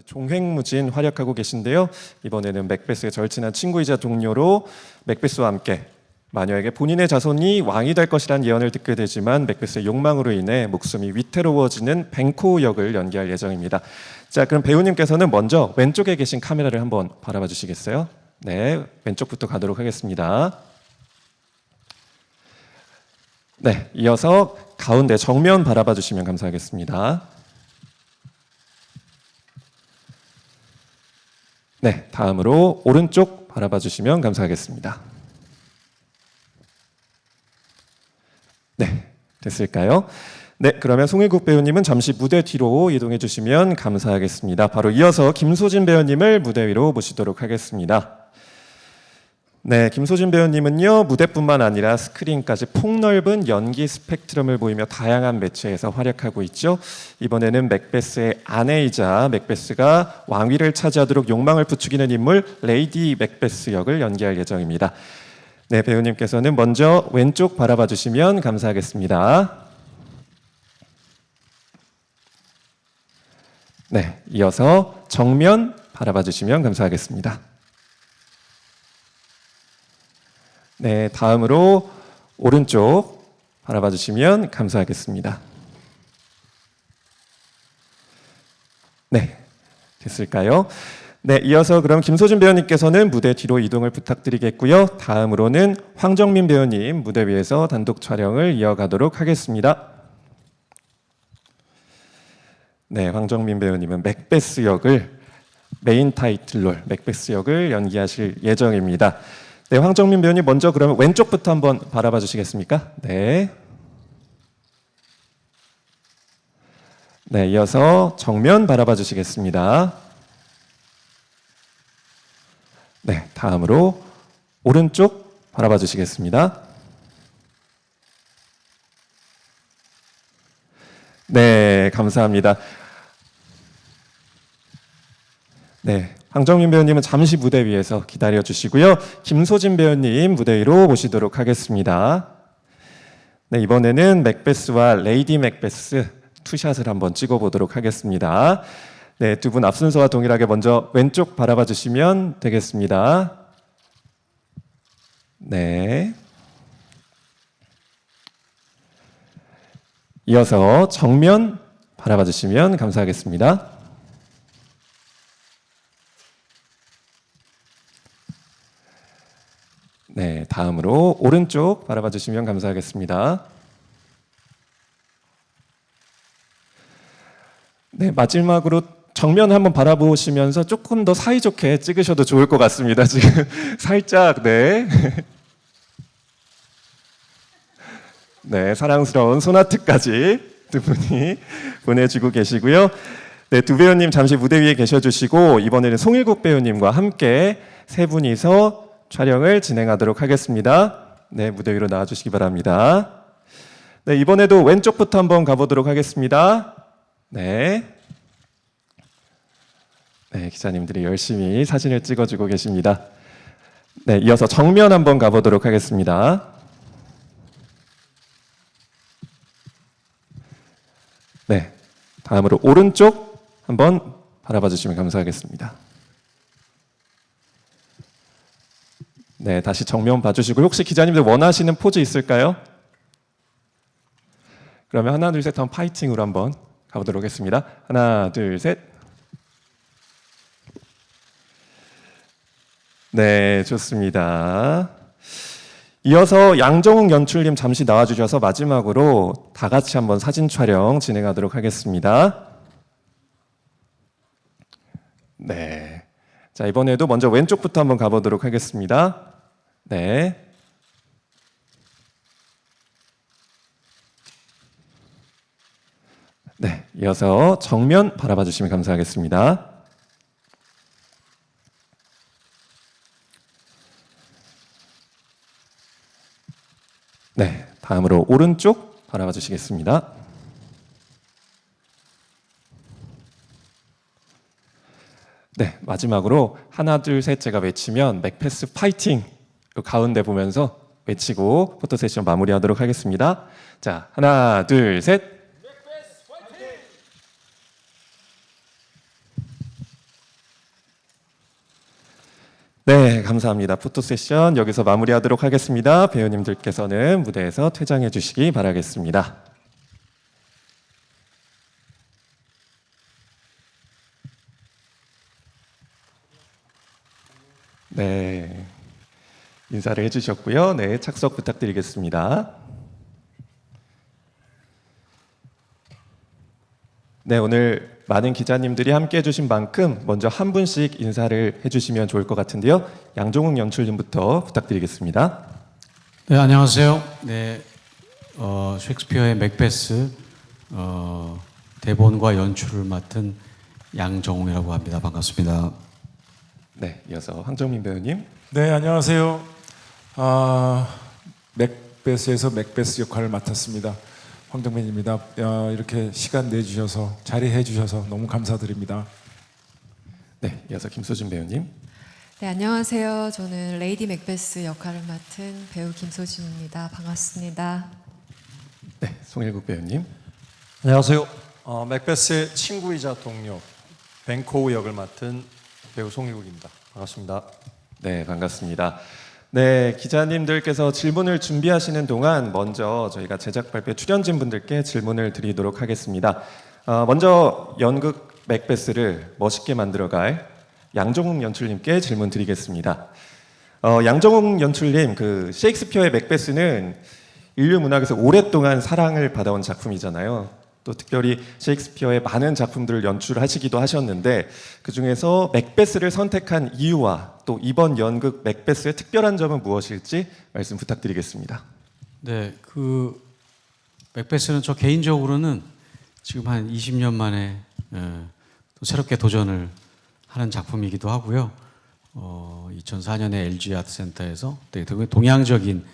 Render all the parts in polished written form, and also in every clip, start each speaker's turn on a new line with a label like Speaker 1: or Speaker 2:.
Speaker 1: 종횡무진 활약하고 계신데요. 이번에는 맥베스의 절친한 친구이자 동료로 맥베스와 함께 마녀에게 본인의 자손이 왕이 될 것이란 예언을 듣게 되지만 맥베스의 욕망으로 인해 목숨이 위태로워지는 뱅코 역을 연기할 예정입니다. 자, 그럼 배우님께서는 먼저 왼쪽에 계신 카메라를 한번 바라봐 주시겠어요? 네, 왼쪽부터 가도록 하겠습니다. 네, 이어서 가운데 정면 바라봐 주시면 감사하겠습니다. 네, 다음으로 오른쪽 바라봐 주시면 감사하겠습니다. 네, 됐을까요? 네, 그러면 송일국 배우님은 잠시 무대 뒤로 이동해 주시면 감사하겠습니다. 바로 이어서 김소진 배우님을 무대 위로 모시도록 하겠습니다. 네, 김소진 배우님은요, 무대뿐만 아니라 스크린까지 폭넓은 연기 스펙트럼을 보이며 다양한 매체에서 활약하고 있죠. 이번에는 맥베스의 아내이자 맥베스가 왕위를 차지하도록 욕망을 부추기는 인물 레이디 맥베스 역을 연기할 예정입니다. 네, 배우님께서는 먼저 왼쪽 바라봐 주시면 감사하겠습니다. 네, 이어서 정면 바라봐 주시면 감사하겠습니다. 네, 다음으로 오른쪽 바라봐 주시면 감사하겠습니다. 네, 됐을까요? 네, 이어서 그럼 김소진 배우님께서는 무대 뒤로 이동을 부탁드리겠고요. 다음으로는 황정민 배우님 무대 위에서 단독 촬영을 이어가도록 하겠습니다. 네, 황정민 배우님은 맥베스 역을 메인 타이틀롤 맥베스 역을 연기하실 예정입니다. 네, 황정민 배우님 먼저 그러면 왼쪽부터 한번 바라봐 주시겠습니까? 네. 네, 이어서 정면 바라봐 주시겠습니다. 네, 다음으로 오른쪽 바라봐 주시겠습니다. 네, 감사합니다. 네, 황정민 배우님은 잠시 무대 위에서 기다려 주시고요. 김소진 배우님 무대 위로 모시도록 하겠습니다. 네, 이번에는 맥베스와 레이디 맥베스 투샷을 한번 찍어보도록 하겠습니다. 네, 두 분 앞순서와 동일하게 먼저 왼쪽 바라봐 주시면 되겠습니다. 네. 이어서 정면 바라봐 주시면 감사하겠습니다. 네, 다음으로 오른쪽 바라봐 주시면 감사하겠습니다. 네, 마지막으로 정면 한번 바라보시면서 조금 더 사이좋게 찍으셔도 좋을 것 같습니다. 지금 살짝, 네. 네, 사랑스러운 손아트까지 두 분이 보내주고 계시고요. 네, 두 배우님 잠시 무대 위에 계셔주시고 이번에는 송일국 배우님과 함께 세 분이서 촬영을 진행하도록 하겠습니다. 네, 무대 위로 나와주시기 바랍니다. 네, 이번에도 왼쪽부터 한번 가보도록 하겠습니다. 네. 네, 기자님들이 열심히 사진을 찍어주고 계십니다. 네, 이어서 정면 한번 가보도록 하겠습니다. 네, 다음으로 오른쪽 한번 바라봐 주시면 감사하겠습니다. 네, 다시 정면 봐주시고 혹시 기자님들 원하시는 포즈 있을까요? 그러면 하나, 둘, 셋 한번 파이팅으로 한번 가보도록 하겠습니다. 하나, 둘, 셋. 네, 좋습니다. 이어서 양정욱 연출님 잠시 나와주셔서 마지막으로 다 같이 한번 사진 촬영 진행하도록 하겠습니다. 네. 자, 이번에도 먼저 왼쪽부터 한번 가보도록 하겠습니다. 네. 네, 이어서 정면 바라봐 주시면 감사하겠습니다. 네, 다음으로 오른쪽 바라봐 주시겠습니다. 네, 마지막으로 하나, 둘, 셋 제가 외치면 맥베스 파이팅! 가운데 보면서 외치고 포토세션 마무리하도록 하겠습니다. 자, 하나, 둘, 셋! 맥베스 파이팅! 네, 감사합니다. 포토 세션 여기서 마무리하도록 하겠습니다. 배우님들께서는 무대에서 퇴장해 주시기 바라겠습니다. 네, 인사를 해주셨고요. 네, 착석 부탁드리겠습니다. 네, 오늘 많은 기자님들이 함께 해주신 만큼 먼저 한 분씩 인사를 해주시면 좋을 것 같은데요. 양종욱 연출님부터 부탁드리겠습니다.
Speaker 2: 네, 안녕하세요. 네, 셰익스피어의 맥베스 대본과 연출을 맡은 양정웅이라고 합니다. 반갑습니다.
Speaker 1: 네, 이어서 황정민 배우님.
Speaker 3: 네, 안녕하세요. 맥베스에서 맥베스 역할을 맡았습니다. 황정민입니다. 이렇게 시간 내주셔서 자리해 주셔서 너무 감사드립니다.
Speaker 1: 네, 이어서 김소진 배우님.
Speaker 4: 네, 안녕하세요. 저는 레이디 맥베스 역할을 맡은 배우 김소진입니다. 반갑습니다.
Speaker 1: 네, 송일국 배우님.
Speaker 5: 안녕하세요. 맥베스의 친구이자 동료 벤코우 역을 맡은 배우 송일국입니다. 반갑습니다.
Speaker 1: 네, 반갑습니다. 네, 기자님들께서 질문을 준비하시는 동안 먼저 저희가 제작 발표 출연진 분들께 질문을 드리도록 하겠습니다. 먼저 연극 맥베스를 멋있게 만들어갈 양정욱 연출님께 질문 드리겠습니다. 양정욱 연출님, 그 셰익스피어의 맥베스는 인류 문학에서 오랫동안 사랑을 받아온 작품이잖아요. 또 특별히 셰익스피어의 많은 작품들을 연출하시기도 하셨는데 그 중에서 맥베스를 선택한 이유와 또 이번 연극 맥베스의 특별한 점은 무엇일지 말씀 부탁드리겠습니다.
Speaker 2: 네, 그 맥베스는 저 개인적으로는 지금 한 20년 만에 또 새롭게 도전을 하는 작품이기도 하고요. 2004년에 LG 아트센터에서 되게 동양적인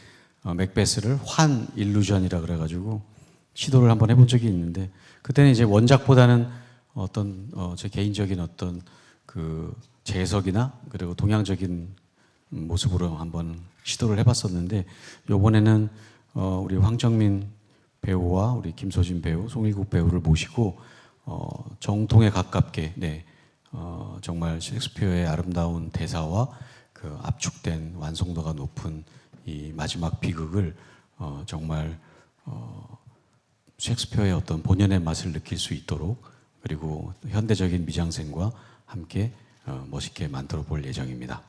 Speaker 2: 맥베스를 환 일루전이라 그래가지고 시도를 한번 해본 적이 있는데 그때는 이제 원작보다는 어떤 제 개인적인 어떤 그 재해석이나 그리고 동양적인 모습으로 한번 시도를 해봤었는데 이번에는 우리 황정민 배우와 우리 김소진 배우, 송일국 배우를 모시고 정통에 가깝게 정말 셰익스피어의 아름다운 대사와 그 압축된 완성도가 높은 이 마지막 비극을 정말 셰익스피어의 어떤 본연의 맛을 느낄 수 있도록 그리고 현대적인 미장센과 함께 멋있게 만들어 볼 예정입니다.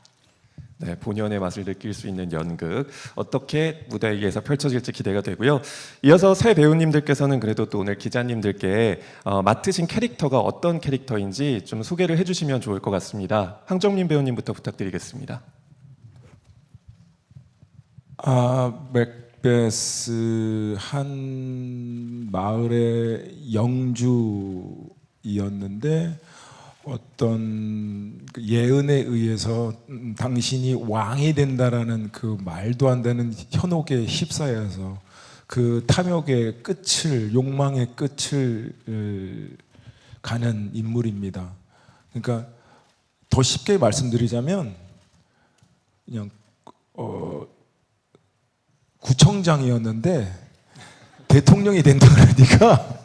Speaker 1: 네, 본연의 맛을 느낄 수 있는 연극 어떻게 무대 위에서 펼쳐질지 기대가 되고요. 이어서 새 배우님들께서는 그래도 또 오늘 기자님들께 맡으신 캐릭터가 어떤 캐릭터인지 좀 소개를 해주시면 좋을 것 같습니다. 황정민 배우님부터 부탁드리겠습니다.
Speaker 3: 맥베스 한 마을의 영주이었는데 어떤 예언에 의해서 당신이 왕이 된다라는 그 말도 안 되는 현혹에 휩싸여서 그 탐욕의 끝을 욕망의 끝을 가는 인물입니다. 그러니까 더 쉽게 말씀드리자면 그냥 구청장이었는데 대통령이 된다 그러니까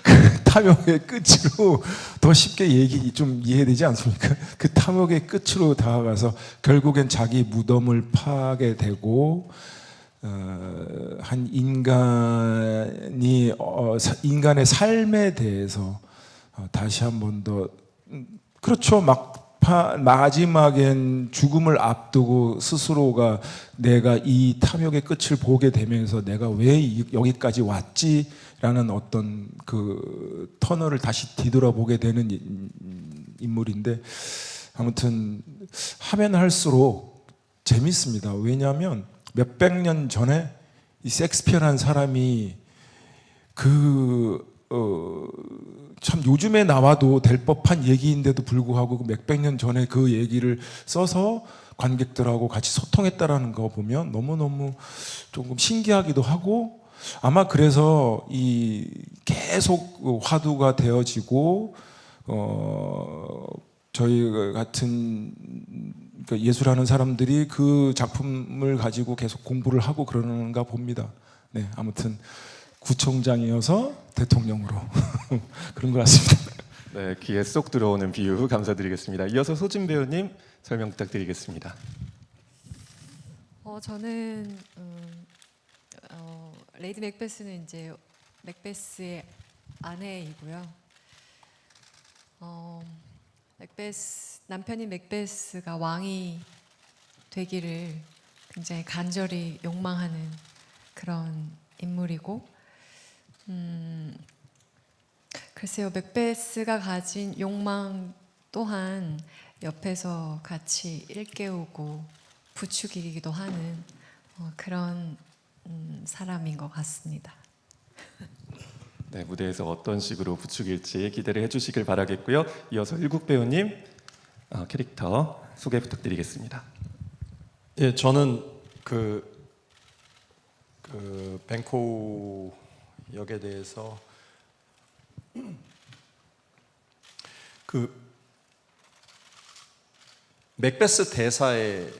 Speaker 3: 그 탐욕의 끝으로 더 쉽게 좀 이해되지 않습니까? 그 탐욕의 끝으로 다가가서 결국엔 자기 무덤을 파게 되고 한 인간의 삶에 대해서 다시 한 번 더 그렇죠. 마지막엔 죽음을 앞두고 스스로가 내가 이 탐욕의 끝을 보게 되면서 내가 왜 여기까지 왔지라는 어떤 그 터널을 다시 뒤돌아보게 되는 인물인데 아무튼 하면 할수록 재밌습니다. 왜냐하면 몇백 년 전에 이 셰익스피어라는 사람이 참 요즘에 나와도 될 법한 얘기인데도 불구하고 몇백 년 전에 그 얘기를 써서 관객들하고 같이 소통했다라는 거 보면 너무너무 조금 신기하기도 하고 아마 그래서 이 계속 화두가 되어지고 저희 같은 예술하는 사람들이 그 작품을 가지고 계속 공부를 하고 그러는가 봅니다. 네, 아무튼 구청장이어서 대통령으로 그런 것 같습니다.
Speaker 1: 네, 귀에 쏙 들어오는 비유 감사드리겠습니다. 이어서 소진 배우님 설명 부탁드리겠습니다.
Speaker 4: 저는 레이디 맥베스는 이제 맥베스의 아내이고요. 남편인 맥베스가 왕이 되기를 굉장히 간절히 욕망하는 그런 인물이고, 글쎄요, 맥베스가 가진 욕망 또한 옆에서 같이 일깨우고 부추기기도 하는 그런 사람인 것 같습니다.
Speaker 1: 네, 무대에서 어떤 식으로 부추길지 기대를 해주시길 바라겠고요. 이어서 일국 배우님 캐릭터 소개 부탁드리겠습니다.
Speaker 5: 예, 저는 그 벤코우 역에 대해서 그 맥베스 대사에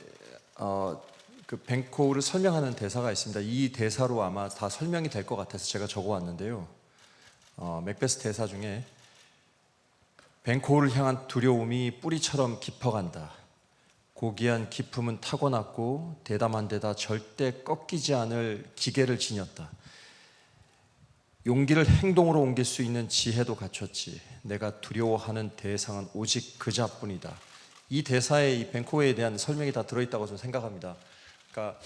Speaker 5: 그 벤코우를 설명하는 대사가 있습니다. 이 대사로 아마 다 설명이 될 것 같아서 제가 적어왔는데요. 맥베스 대사 중에 벤코우를 향한 두려움이 뿌리처럼 깊어간다. 고귀한 기품은 타고났고 대담한 데다 절대 꺾이지 않을 기계를 지녔다. 용기를 행동으로 옮길 수 있는 지혜도 갖췄지. 내가 두려워하는 대상은 오직 그자뿐이다. 이 대사에 이 벤코우에 대한 설명이 다 들어있다고 저는 생각합니다. 그러니까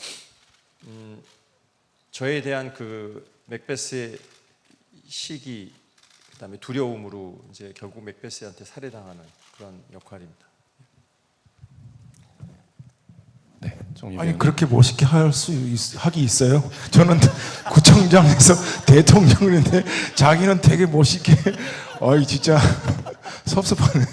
Speaker 5: 저에 대한 그 맥베스의 시기, 그다음에 두려움으로 이제 결국 맥베스한테 살해당하는 그런 역할입니다.
Speaker 1: 네, 정유
Speaker 3: 아니
Speaker 1: 배우님.
Speaker 3: 그렇게 멋있게 하기 있어요? 저는 구청장에서 대통령인데 자기는 되게 멋있게. 어이 진짜 섭섭하네.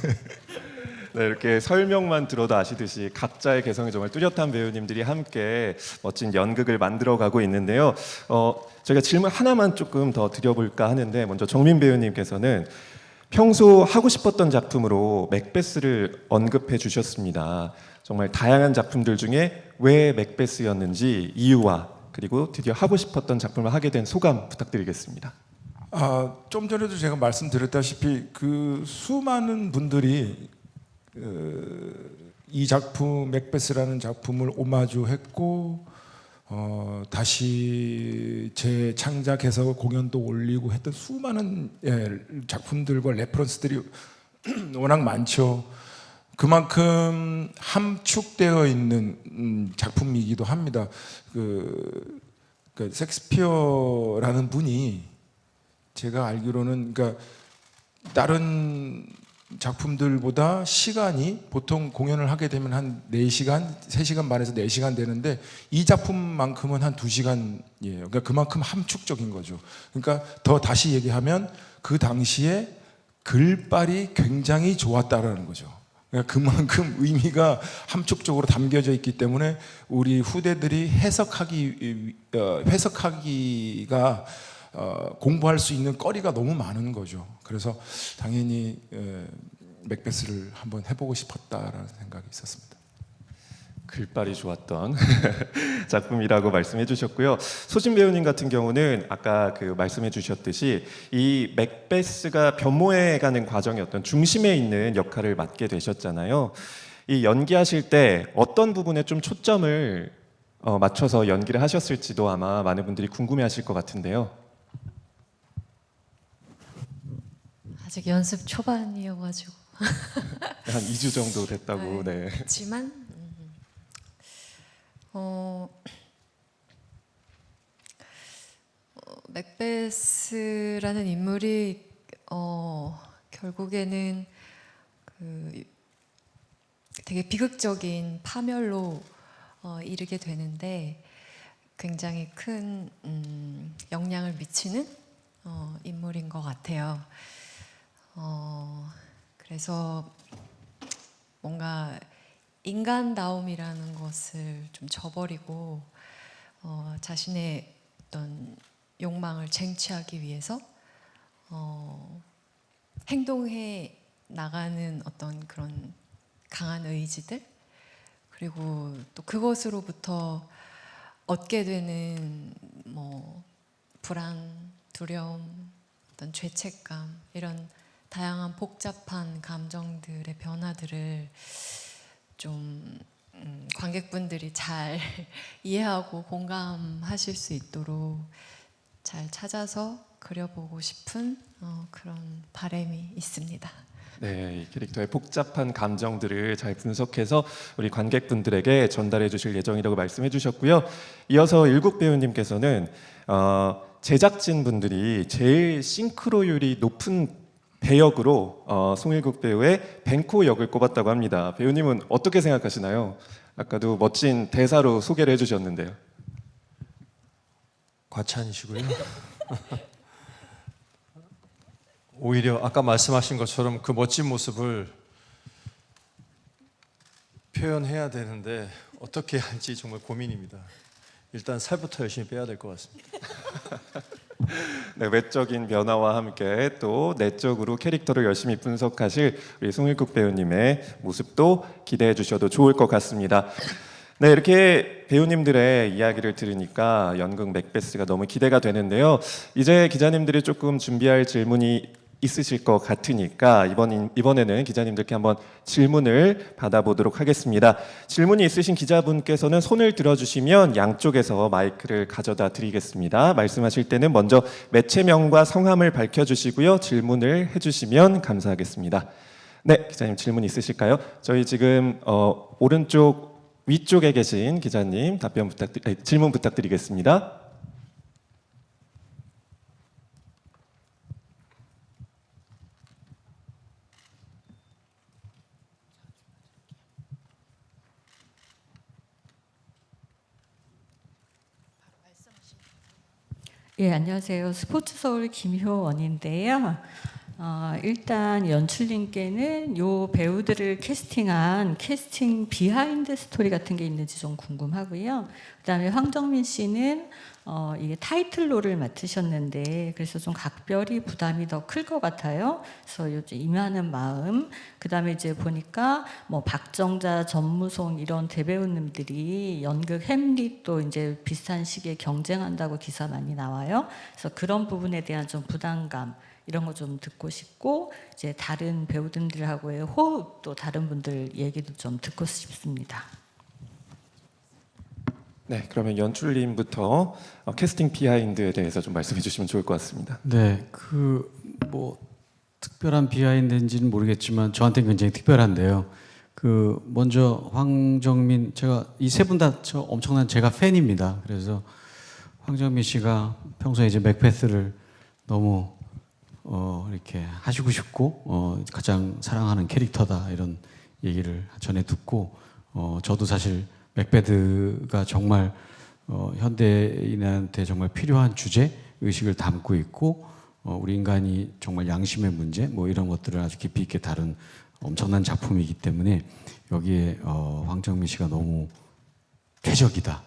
Speaker 1: 네, 이렇게 설명만 들어도 아시듯이 각자의 개성이 정말 뚜렷한 배우님들이 함께 멋진 연극을 만들어가고 있는데요. 저희가 질문 하나만 조금 더 드려볼까 하는데, 먼저 정민 배우님께서는 평소 하고 싶었던 작품으로 맥베스를 언급해 주셨습니다. 정말 다양한 작품들 중에 왜 맥베스였는지 이유와 그리고 드디어 하고 싶었던 작품을 하게 된 소감 부탁드리겠습니다.
Speaker 3: 좀 전에도 제가 말씀드렸다시피 그 수많은 분들이 이 작품 맥베스라는 작품을 오마주했고 다시 재창작해서 공연도 올리고 했던 수많은 작품들과 레퍼런스들이 워낙 많죠. 그만큼 함축되어 있는 작품이기도 합니다. 그 셰익스피어라는 분이 제가 알기로는 그러니까 다른 작품들보다 시간이 보통 공연을 하게 되면 한 4시간, 3시간 반에서 4시간 되는데 이 작품만큼은 한 2시간이에요. 그러니까 그만큼 함축적인 거죠. 그러니까 더 다시 얘기하면 그 당시에 글빨이 굉장히 좋았다라는 거죠. 그러니까 그만큼 의미가 함축적으로 담겨져 있기 때문에 우리 후대들이 해석하기가 공부할 수 있는 거리가 너무 많은 거죠. 그래서 당연히 맥베스를 한번 해보고 싶었다라는 생각이 있었습니다.
Speaker 1: 글빨이 좋았던 작품이라고 말씀해 주셨고요. 소진 배우님 같은 경우는 아까 그 말씀해 주셨듯이 이 맥베스가 변모해가는 과정의 어떤 중심에 있는 역할을 맡게 되셨잖아요. 이 연기하실 때 어떤 부분에 좀 초점을 맞춰서 연기를 하셨을지도 아마 많은 분들이 궁금해하실 것 같은데요.
Speaker 4: 아직 연습 초반이어가지고
Speaker 1: 한 2주 정도 됐다고. 네.
Speaker 4: 그렇지만 맥베스라는 인물이 결국에는 그 되게 비극적인 파멸로 이르게 되는데 굉장히 큰 영향을 미치는 인물인 것 같아요. 그래서 뭔가 인간다움이라는 것을 좀 저버리고 자신의 어떤 욕망을 쟁취하기 위해서 행동해 나가는 어떤 그런 강한 의지들, 그리고 또 그것으로부터 얻게 되는 뭐 불안, 두려움, 어떤 죄책감, 이런 다양한 복잡한 감정들의 변화들을 좀 관객분들이 잘 이해하고 공감하실 수 있도록 잘 찾아서 그려보고 싶은 그런 바람이 있습니다.
Speaker 1: 네, 이 캐릭터의 복잡한 감정들을 잘 분석해서 우리 관객분들에게 전달해 주실 예정이라고 말씀해 주셨고요. 이어서 일국 배우님께서는 제작진 분들이 제일 싱크로율이 높은 배역으로 송일국 배우의 뱅코 역을 꼽았다고 합니다. 배우님은 어떻게 생각하시나요? 아까도 멋진 대사로 소개를 해주셨는데요.
Speaker 5: 과찬이시고요. 오히려 아까 말씀하신 것처럼 그 멋진 모습을 표현해야 되는데 어떻게 할지 정말 고민입니다. 일단 살부터 열심히 빼야 될 것 같습니다.
Speaker 1: 네, 외적인 변화와 함께 또 내적으로 캐릭터를 열심히 분석하실 우리 송일국 배우님의 모습도 기대해 주셔도 좋을 것 같습니다. 네, 이렇게 배우님들의 이야기를 들으니까 연극 맥베스가 너무 기대가 되는데요. 이제 기자님들이 조금 준비할 질문이 있으실 것 같으니까 이번에는 기자님들께 한번 질문을 받아보도록 하겠습니다. 질문이 있으신 기자분께서는 손을 들어주시면 양쪽에서 마이크를 가져다 드리겠습니다. 말씀하실 때는 먼저 매체명과 성함을 밝혀주시고요. 질문을 해주시면 감사하겠습니다. 네, 기자님 질문 있으실까요? 저희 지금 오른쪽 위쪽에 계신 기자님 질문 부탁드리겠습니다.
Speaker 6: 예, 안녕하세요. 스포츠 서울 김효원인데요. 일단 연출님께는 요 배우들을 캐스팅한 캐스팅 비하인드 스토리 같은 게 있는지 좀 궁금하고요. 그다음에 황정민 씨는 이게 타이틀로를 맡으셨는데 그래서 좀 각별히 부담이 더 클 것 같아요. 그래서 요즘 임하는 마음. 그다음에 이제 보니까 뭐 박정자, 전무송 이런 대배우님들이 연극 햄릿도 이제 비슷한 시기에 경쟁한다고 기사 많이 나와요. 그래서 그런 부분에 대한 좀 부담감 이런 거 좀 듣고 싶고 이제 다른 배우들하고의 호흡 또 다른 분들 얘기도 좀 듣고 싶습니다.
Speaker 1: 네, 그러면 연출님부터 캐스팅 비하인드에 대해서 좀 말씀해 주시면 좋을 것 같습니다.
Speaker 2: 네, 그 뭐 특별한 비하인드인지는 모르겠지만 저한테는 굉장히 특별한데요. 그 먼저 황정민 제가 이 세 분 다 저 엄청난 제가 팬입니다. 그래서 황정민 씨가 평소에 이제 맥베스를 너무 이렇게 하시고 싶고 가장 사랑하는 캐릭터다 이런 얘기를 전에 듣고 저도 사실 맥베드가 정말 현대인한테 정말 필요한 주제 의식을 담고 있고 우리 인간이 정말 양심의 문제 뭐 이런 것들을 아주 깊이 있게 다룬 엄청난 작품이기 때문에 여기에 황정민 씨가 너무 쾌적이다,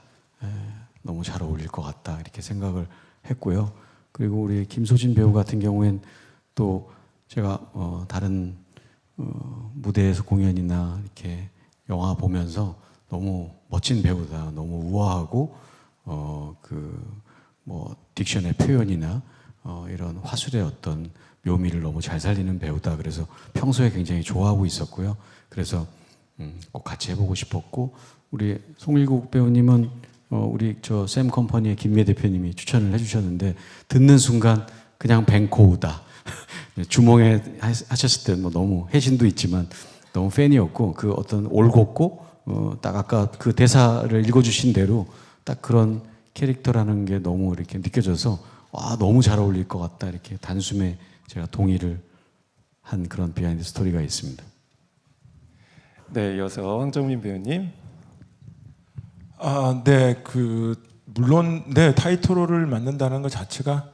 Speaker 2: 너무 잘 어울릴 것 같다 이렇게 생각을 했고요. 그리고 우리 김소진 배우 같은 경우엔 또 제가 다른 무대에서 공연이나 이렇게 영화 보면서 너무 멋진 배우다, 너무 우아하고 그 뭐 딕션의 표현이나 이런 화술의 어떤 묘미를 너무 잘 살리는 배우다. 그래서 평소에 굉장히 좋아하고 있었고요. 그래서 꼭 같이 해보고 싶었고 우리 송일국 배우님은 우리 저 샘 컴퍼니의 김미애 대표님이 추천을 해주셨는데 듣는 순간 그냥 뱅코우다. 주몽에 하셨을 때 뭐 너무 해신도 있지만 너무 팬이었고 그 어떤 올곧고 딱 아까 그 대사를 읽어주신 대로 딱 그런 캐릭터라는 게 너무 이렇게 느껴져서 와 너무 잘 어울릴 것 같다 이렇게 단숨에 제가 동의를 한 그런 비하인드 스토리가 있습니다.
Speaker 1: 네, 이어서 황정민 배우님.
Speaker 3: 네, 물론 네 타이틀로를 맡는다는 것 자체가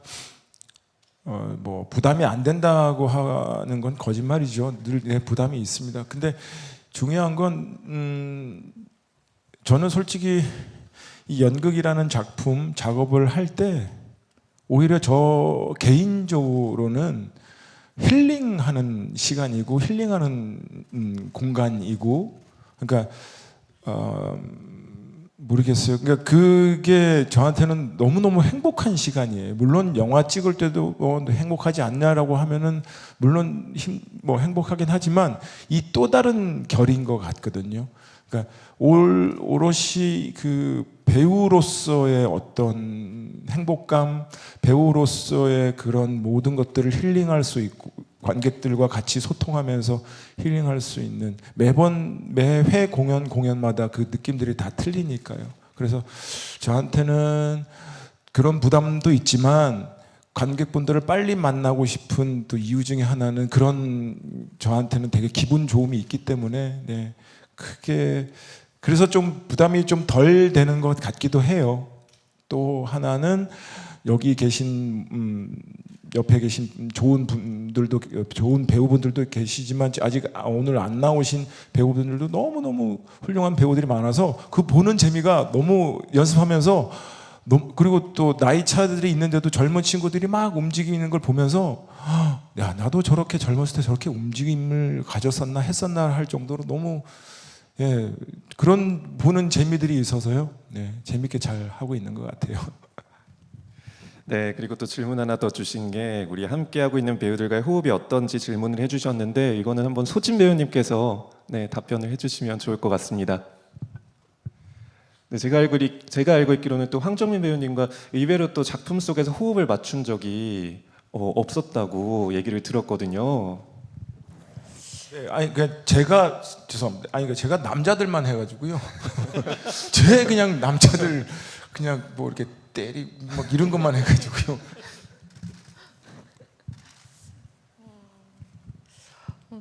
Speaker 3: 뭐 부담이 안 된다고 하는 건 거짓말이죠. 늘 네, 부담이 있습니다. 근데 중요한 건 저는 솔직히 이 연극이라는 작품 작업을 할 때 오히려 저 개인적으로는 힐링하는 시간이고 힐링하는 공간이고 그러니까 모르겠어요. 그러니까 그게 저한테는 너무너무 행복한 시간이에요. 물론 영화 찍을 때도 행복하지 않냐라고 하면은 물론 행복하긴 하지만 이 또 다른 결인 것 같거든요. 그러니까 오롯이 그 배우로서의 어떤 행복감, 배우로서의 그런 모든 것들을 힐링할 수 있고 관객들과 같이 소통하면서 힐링할 수 있는 매회 공연마다 그 느낌들이 다 틀리니까요. 그래서 저한테는 그런 부담도 있지만 관객분들을 빨리 만나고 싶은 또 이유 중에 하나는 그런 저한테는 되게 기분 좋음이 있기 때문에 네, 크게 그래서 좀 부담이 좀 덜 되는 것 같기도 해요. 또 하나는 여기 계신 옆에 계신 좋은 분들도 좋은 배우분들도 계시지만 아직 오늘 안 나오신 배우분들도 너무너무 훌륭한 배우들이 많아서 그 보는 재미가 너무 연습하면서 그리고 또 나이 차들이 있는데도 젊은 친구들이 막 움직이는 걸 보면서 야 나도 저렇게 젊었을 때 저렇게 움직임을 가졌었나 했었나 할 정도로 너무 예, 그런 보는 재미들이 있어서요. 네, 재밌게 잘 하고 있는 것 같아요.
Speaker 1: 네, 그리고 또 질문 하나 더 주신 게 우리 함께하고 있는 배우들과의 호흡이 어떤지 질문을 해주셨는데 이거는 한번 소진 배우님께서 네, 답변을 해주시면 좋을 것 같습니다. 네, 제가 알고 있기로는 또 황정민 배우님과 의외로 또 작품 속에서 호흡을 맞춘 적이 없었다고 얘기를 들었거든요.
Speaker 3: 네, 아니 제가 죄송합니다. 아니 제가 남자들만 해가지고요. 제 그냥 남자들 그냥 뭐 이렇게 막 이런 것만 해가지고요.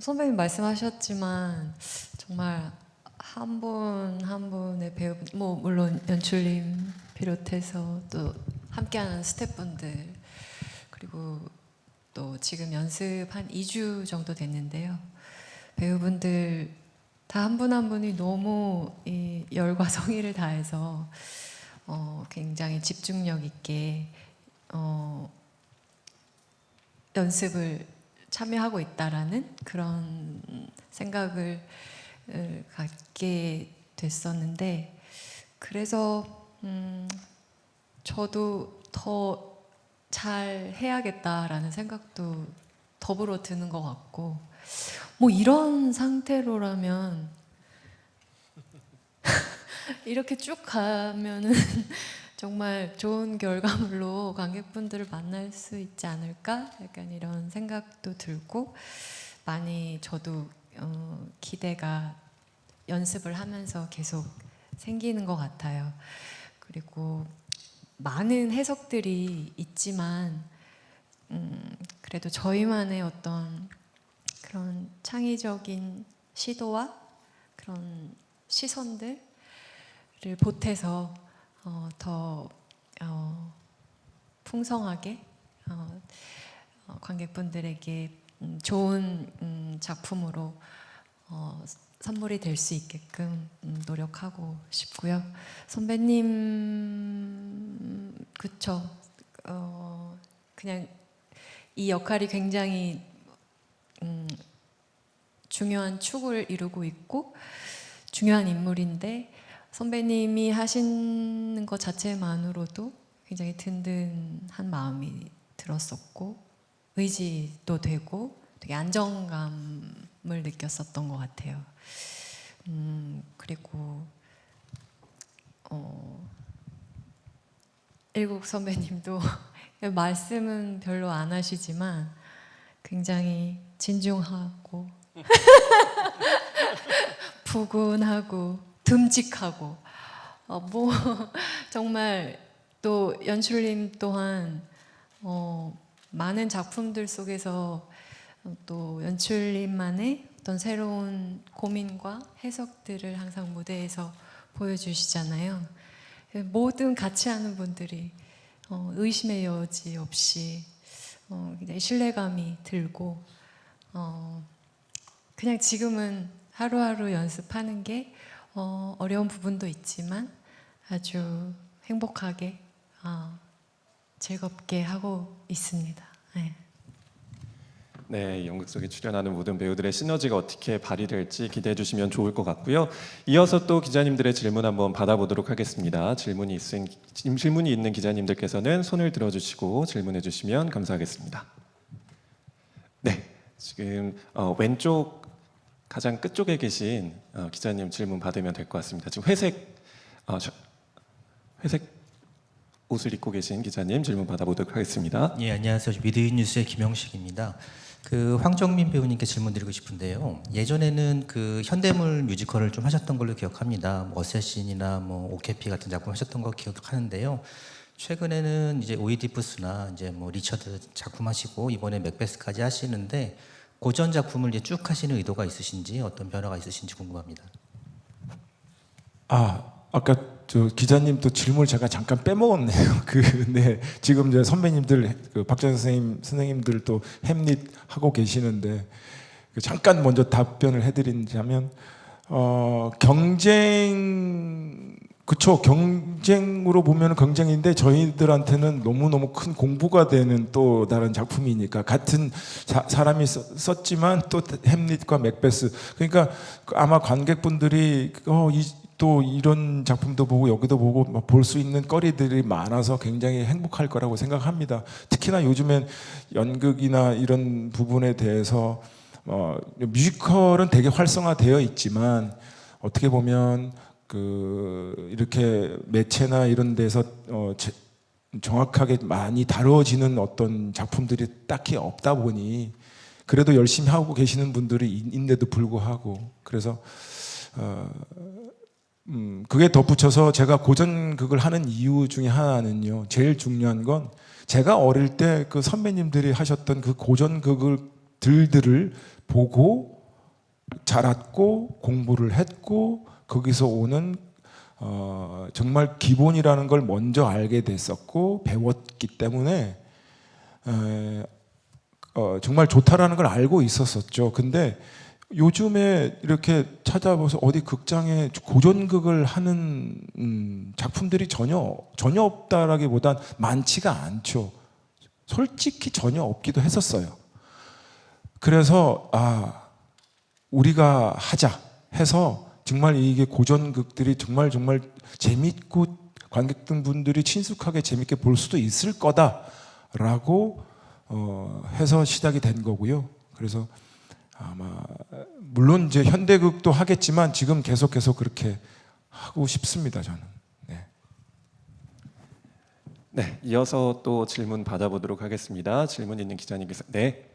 Speaker 4: 선배님 말씀하셨지만 정말 한 분 한 분의 배우분, 뭐 물론 연출님 비롯해서 또 함께하는 스태프분들 그리고 또 지금 연습 한 2주 정도 됐는데요. 배우분들 다 한 분 한 분이 너무 이 열과 성의를 다해서 굉장히 집중력 있게 연습을 참여하고 있다라는 그런 생각을 갖게 됐었는데 그래서 저도 더 잘 해야겠다라는 생각도 더불어 드는 것 같고 뭐 이런 상태로라면 이렇게 쭉 가면은 정말 좋은 결과물로 관객분들을 만날 수 있지 않을까? 약간 이런 생각도 들고 많이 저도 기대가 연습을 하면서 계속 생기는 것 같아요. 그리고 많은 해석들이 있지만 그래도 저희만의 어떤 그런 창의적인 시도와 그런 시선들을 보태서 더 풍성하게 관객분들에게 좋은 작품으로 선물이 될 수 있게끔 노력하고 싶고요. 선배님 그쵸? 그냥 이 역할이 굉장히 중요한 축을 이루고 있고 중요한 인물인데 선배님이 하시는 것 자체만으로도 굉장히 든든한 마음이 들었었고 의지도 되고 되게 안정감을 느꼈었던 것 같아요. 그리고 일국 선배님도 말씀은 별로 안 하시지만 굉장히 진중하고 부근하고 듬직하고 뭐 정말 또 연출님 또한 많은 작품들 속에서 또 연출님만의 어떤 새로운 고민과 해석들을 항상 무대에서 보여주시잖아요. 모든 같이 하는 분들이 의심의 여지 없이 굉장히 신뢰감이 들고 그냥 지금은 하루하루 연습하는 게 어려운 부분도 있지만 아주 행복하게 즐겁게 하고 있습니다. 네.
Speaker 1: 네, 연극 속에 출연하는 모든 배우들의 시너지가 어떻게 발휘될지 기대해 주시면 좋을 것 같고요. 이어서 또 기자님들의 질문 한번 받아보도록 하겠습니다. 질문이 있는 기자님들께서는 손을 들어주시고 질문해 주시면 감사하겠습니다. 네, 지금 왼쪽 가장 끝쪽에 계신 기자님 질문 받으면 될 것 같습니다. 지금 회색 옷을 입고 계신 기자님 질문 받아보도록 하겠습니다.
Speaker 7: 예, 안녕하세요. 미드뉴스의 김영식입니다. 그 황정민 배우님께 질문드리고 싶은데요. 예전에는 그 현대물 뮤지컬을 좀 하셨던 걸로 기억합니다. 뭐 어쌔신이나 뭐 오케피 같은 작품 하셨던 거 기억하는데요. 최근에는 이제 오이디푸스나 이제 뭐 리처드 작품 하시고 이번에 맥베스까지 하시는데 고전 작품을 이제 쭉 하시는 의도가 있으신지 어떤 변화가 있으신지 궁금합니다.
Speaker 3: 아까 저 기자님 또 질문을 제가 잠깐 빼먹었네요. 네, 지금 이제 선배님들, 박정현 선생님들 또 햄릿 하고 계시는데 잠깐 먼저 답변을 해드리자면 그쵸, 경쟁으로 보면 경쟁인데 저희들한테는 너무너무 큰 공부가 되는 또 다른 작품이니까 같은 사람이 썼지만 또 햄릿과 맥베스, 그러니까 아마 관객분들이 또 이런 작품도 보고 여기도 보고 볼 수 있는 거리들이 많아서 굉장히 행복할 거라고 생각합니다. 특히나 요즘엔 연극이나 이런 부분에 대해서 뮤지컬은 되게 활성화되어 있지만 어떻게 보면 이렇게 매체나 이런 데서 정확하게 많이 다뤄지는 어떤 작품들이 딱히 없다 보니 그래도 열심히 하고 계시는 분들이 있는데도 불구하고, 그래서 그게 덧붙여서 제가 고전극을 하는 이유 중에 하나는요, 제일 중요한 건 제가 어릴 때 그 선배님들이 하셨던 그 고전극들을 보고 자랐고 공부를 했고 거기서 오는 정말 기본이라는 걸 먼저 알게 됐었고 배웠기 때문에 정말 좋다라는 걸 알고 있었었죠. 근데 요즘에 이렇게 찾아봐서 어디 극장에 고전극을 하는 작품들이 전혀 없다라기보단 많지가 않죠. 솔직히 전혀 없기도 했었어요. 그래서 우리가 하자 해서 정말 이게 고전극들이 정말 재밌고 관객분들이 친숙하게 재밌게 볼 수도 있을 거다라고 해서 시작이 된 거고요. 그래서 아마 물론 이제 현대극도 하겠지만 지금 계속 그렇게 하고 싶습니다, 저는.
Speaker 1: 네, 이어서 또 질문 받아보도록 하겠습니다. 질문 있는 기자님께서 네.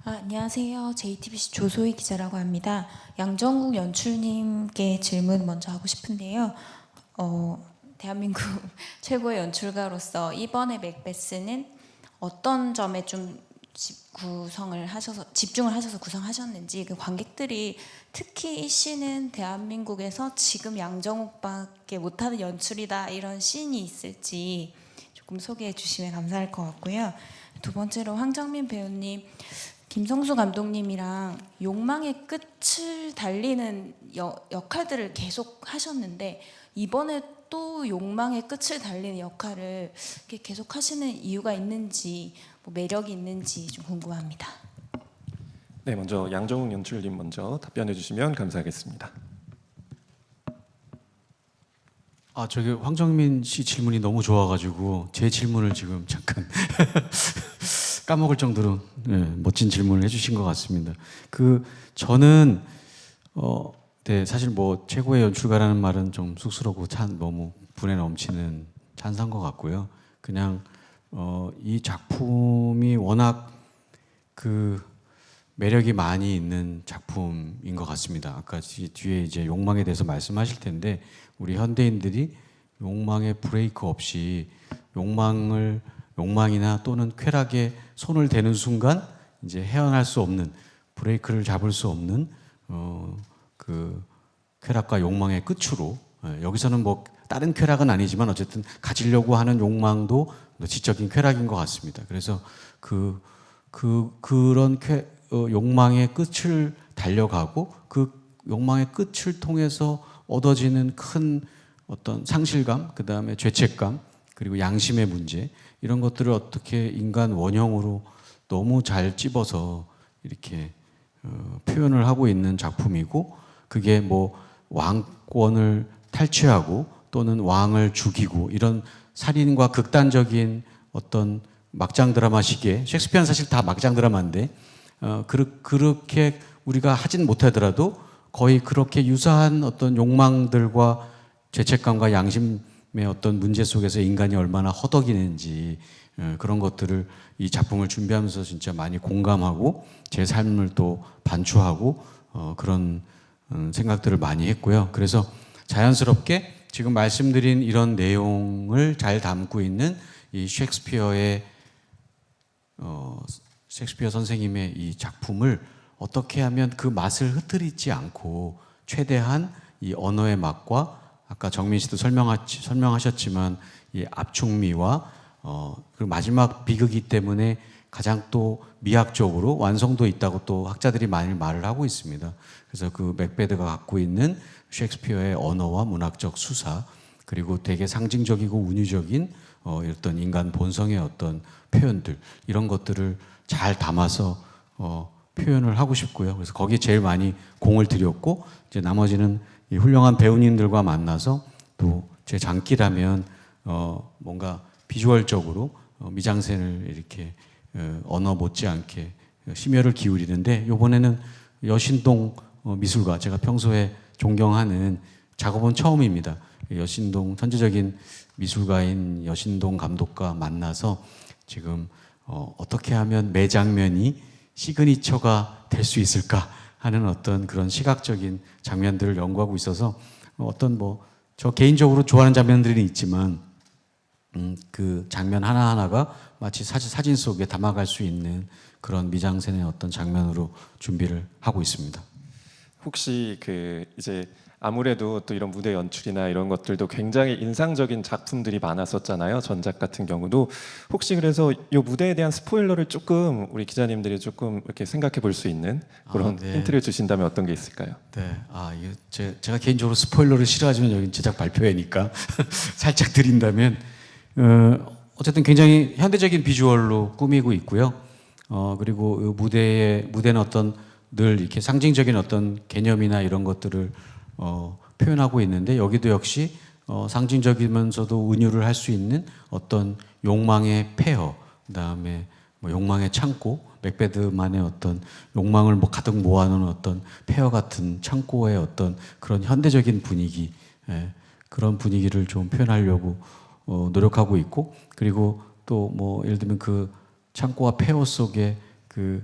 Speaker 8: 안녕하세요. JTBC 조소희 기자라고 합니다. 양정국 연출님께 질문 먼저 하고 싶은데요. 대한민국 최고의 연출가로서 이번에 맥베스는 어떤 점에 좀 집중을 하셔서 구성하셨는지, 그 관객들이 특히 이 씬은 대한민국에서 지금 양정욱밖에 못하는 연출이다 이런 씬이 있을지 조금 소개해 주시면 감사할 것 같고요. 두 번째로 황정민 배우님, 김성수 감독님이랑 욕망의 끝을 달리는 역할들을 계속 하셨는데 이번에 또 욕망의 끝을 달리는 역할을 계속 하시는 이유가 있는지, 뭐 매력이 있는지 좀 궁금합니다.
Speaker 1: 네, 먼저 양정욱 연출님 먼저 답변해 주시면 감사하겠습니다.
Speaker 2: 저기 황정민 씨 질문이 너무 좋아가지고 제 질문을 지금 잠깐 까먹을 정도로 멋진 질문을 해주신 것 같습니다. 저는 네, 사실 뭐 최고의 연출가라는 말은 좀 쑥스럽고 너무 분에 넘치는 찬사인 것 같고요. 그냥 이 작품이 워낙 매력이 많이 있는 작품인 것 같습니다. 아까 뒤에 이제 욕망에 대해서 말씀하실 텐데 우리 현대인들이 욕망의 브레이크 없이 욕망이나 또는 쾌락에 손을 대는 순간 이제 헤어날 수 없는, 브레이크를 잡을 수 없는 쾌락과 욕망의 끝으로, 여기서는 뭐 다른 쾌락은 아니지만 어쨌든 가지려고 하는 욕망도 지적인 쾌락인 것 같습니다. 그래서 그런 욕망의 끝을 달려가고 그 욕망의 끝을 통해서 얻어지는 큰 어떤 상실감, 그 다음에 죄책감, 그리고 양심의 문제, 이런 것들을 어떻게 인간 원형으로 너무 잘 찝어서 이렇게 표현을 하고 있는 작품이고, 그게 뭐 왕권을 탈취하고 또는 왕을 죽이고 이런 살인과 극단적인 어떤 막장 드라마식의, 셰익스피어는 사실 다 막장 드라마인데 그렇게 우리가 하진 못하더라도 거의 그렇게 유사한 어떤 욕망들과 죄책감과 양심의 어떤 문제 속에서 인간이 얼마나 허덕이는지 그런 것들을 이 작품을 준비하면서 진짜 많이 공감하고 제 삶을 또 반추하고 그런 생각들을 많이 했고요. 그래서 자연스럽게 지금 말씀드린 이런 내용을 잘 담고 있는 이 셰익스피어 선생님의 이 작품을 어떻게 하면 그 맛을 흐트리지 않고 최대한 이 언어의 맛과 아까 정민 씨도 설명하셨지만 이 압축미와 그리고 마지막 비극이 때문에 가장 또 미학적으로 완성도 있다고 또 학자들이 많이 말을 하고 있습니다. 그래서 그 맥베드가 갖고 있는 셰익스피어의 언어와 문학적 수사, 그리고 되게 상징적이고 운유적인 어떤 인간 본성의 어떤 표현들, 이런 것들을 잘 담아서 표현을 하고 싶고요. 그래서 거기에 제일 많이 공을 들였고, 이제 나머지는 이 훌륭한 배우님들과 만나서 또 제 장기라면 뭔가 비주얼적으로 미장센을 이렇게 언어 못지않게 심혈을 기울이는데, 이번에는 여신동 미술가, 제가 평소에 존경하는 작업은 처음입니다. 여신동 천재적인 미술가인 여신동 감독과 만나서 지금 어떻게 하면 매 장면이 시그니처가 될 수 있을까 하는 어떤 그런 시각적인 장면들을 연구하고 있어서 어떤 저 개인적으로 좋아하는 장면들이 있지만 그 장면 하나하나가 마치 사진 속에 담아갈 수 있는 그런 미장센의 어떤 장면으로 준비를 하고 있습니다.
Speaker 1: 혹시 이제 아무래도 또 이런 무대 연출이나 이런 것들도 굉장히 인상적인 작품들이 많았었잖아요. 전작 같은 경우도. 혹시 그래서 이 무대에 대한 스포일러를 조금 우리 기자님들이 조금 이렇게 생각해 볼 수 있는 그런
Speaker 2: 네.
Speaker 1: 힌트를 주신다면 어떤 게 있을까요?
Speaker 2: 네, 이게 제가 개인적으로 스포일러를 싫어하지만 여기 제작 발표회니까 살짝 드린다면, 어쨌든 굉장히 현대적인 비주얼로 꾸미고 있고요. 그리고 이 무대는 어떤 늘 이렇게 상징적인 어떤 개념이나 이런 것들을 표현하고 있는데, 여기도 역시 상징적이면서도 은유를 할 수 있는 어떤 욕망의 폐허, 그다음에 욕망의 창고, 맥베드만의 어떤 욕망을 가득 모아놓은 어떤 폐허 같은 창고의 어떤 그런 현대적인 분위기, 그런 분위기를 좀 표현하려고 노력하고 있고, 그리고 또 예를 들면 그 창고와 폐허 속에 그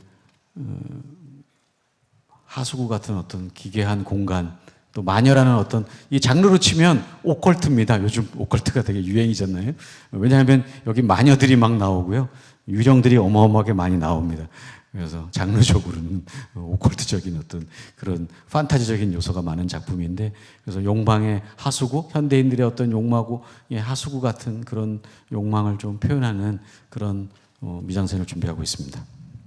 Speaker 2: 하수구 같은 어떤 기괴한 공간, 또 마녀라는 어떤 이 장르로 치면 오컬트입니다. 요즘 오컬트가 되게 유행이잖아요. 왜냐하면 여기 마녀들이 막 나오고요, 유령들이 어마어마하게 많이 나옵니다. 그래서 장르적으로는 오컬트적인 어떤 그런 판타지적인 요소가 많은 작품인데, 그래서 욕망의 하수구, 현대인들의 어떤 욕망하고 하수구 같은 그런 욕망을 좀 표현하는 그런 미장센을 준비하고 있습니다.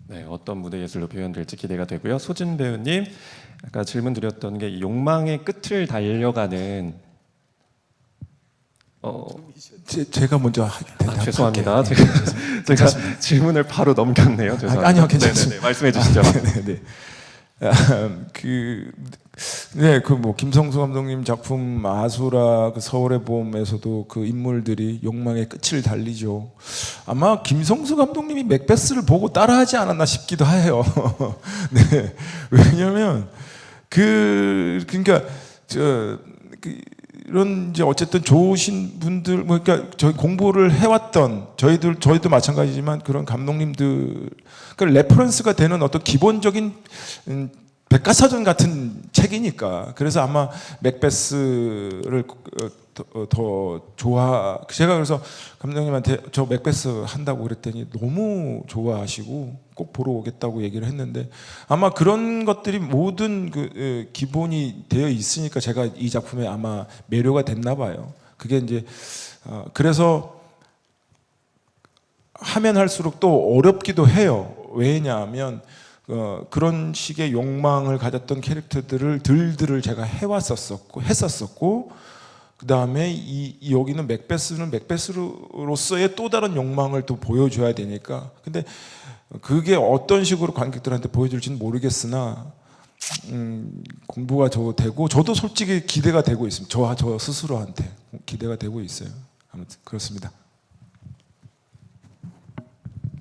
Speaker 1: 네, 어떤 무대 예술로 표현될지 기대가 되고요. 소진 배우님, 아까 질문 드렸던 게 이 욕망의 끝을 달려가는
Speaker 3: 제가 먼저
Speaker 1: 죄송합니다. 제가 질문을 바로 넘겼네요. 죄송합니다.
Speaker 3: 아니요, 괜찮습니다.
Speaker 1: 네네네, 말씀해 주시죠.
Speaker 3: 네네. 김성수 감독님 작품 아수라, 서울의 봄에서도 그 인물들이 욕망의 끝을 달리죠. 아마 김성수 감독님이 맥베스를 보고 따라하지 않았나 싶기도 해요. 네, 왜냐하면 이런 이제 어쨌든 좋으신 분들, 그러니까 저희 공부를 해왔던 저희도 마찬가지지만 그런 감독님들, 그러니까 레퍼런스가 되는 어떤 기본적인 백과사전 같은 책이니까. 그래서 아마 맥베스를 제가 그래서 감독님한테 저 맥베스 한다고 그랬더니 너무 좋아하시고 꼭 보러 오겠다고 얘기를 했는데, 아마 그런 것들이 모든 기본이 되어 있으니까 제가 이 작품에 아마 매료가 됐나 봐요. 그게 이제 그래서 하면 할수록 또 어렵기도 해요. 왜냐하면 그런 식의 욕망을 가졌던 캐릭터들을 제가 했었었고, 그 다음에 여기는 맥베스로서의 또 다른 욕망을 또 보여줘야 되니까. 근데 그게 어떤 식으로 관객들한테 보여줄지는 모르겠으나 공부가 되고 저도 솔직히 기대가 되고 있습니다. 저 스스로한테 기대가 되고 있어요. 아무튼 그렇습니다.